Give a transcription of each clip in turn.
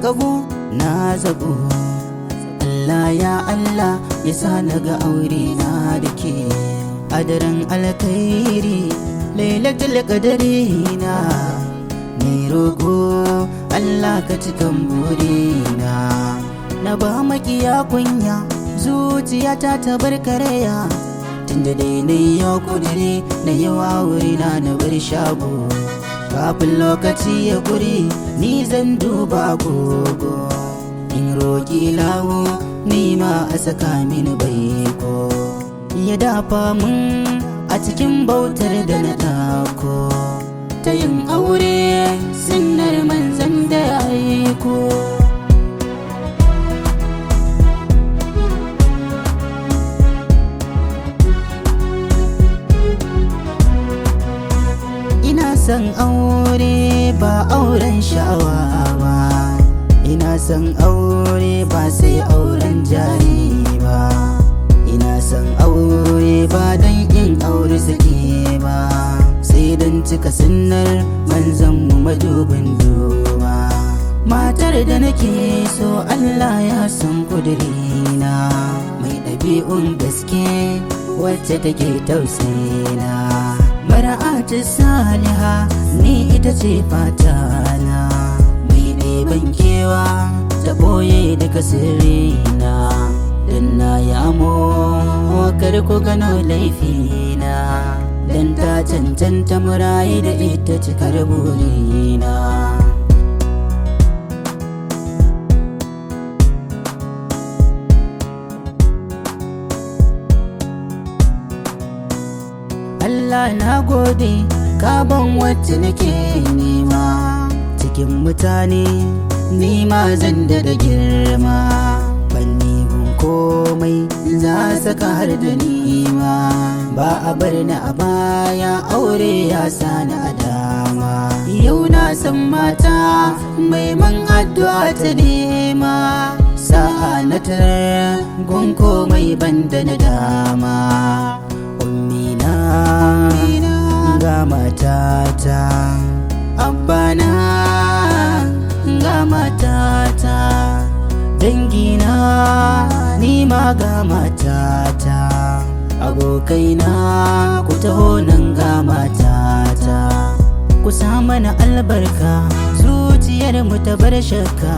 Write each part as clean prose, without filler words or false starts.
ƙago na zago. Allah ya Allah ya sa na ga aure na da ke a daren alkhairi lailatul qadari na. Ni roƙo Allah ka cikan burina, na ba makiya kunya zuciyata ta bar karaya. Tunda dai na yau kudiri na yawa wurina na bar shago, kafin lokaci ya kuri ni zan duba gogo. In roƙi lawo ni ma a saka mini baiko, ya dafa mun a cikin bautar da na ɗako. Ta yin aure sunnar manzan da ya aiko. Ina son aure ba auren sha'awa ba, ina son aure ba sai auren jari ba. Ina son aure ba dan yin aure sake ba, sai dan cika sunnar manzon mu madubin duba. Matar da nake so Allah ya san kudirina, mai ɗabi'un gaske wacce take tausayina. Mara'atu saliha ni ita ce fatana, mai ɗeban kewa ta ɓoye daga sirrina. Dan na yi amo kar ku gano laifina, dan ta cancanta murayi da ita cikar burina. Allah na gode ka ban wacce nake nema, cikin mutane ni ma zan da girma. Banni gun komai za saka har da nima, ba a bar ni a baya aure ya sani a dama. Yau na san mata mai man addu'a ta nema, sa'a na tarar gun komai banda na dama. Ummina ga matata, abbana ga matata, dangina ni ma ga matata, abokaina ku taho nan ga matata. Ku sa mana albarka zuciyar mu ta bar shakka,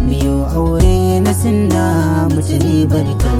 miyo aure na sunna mu ci barka.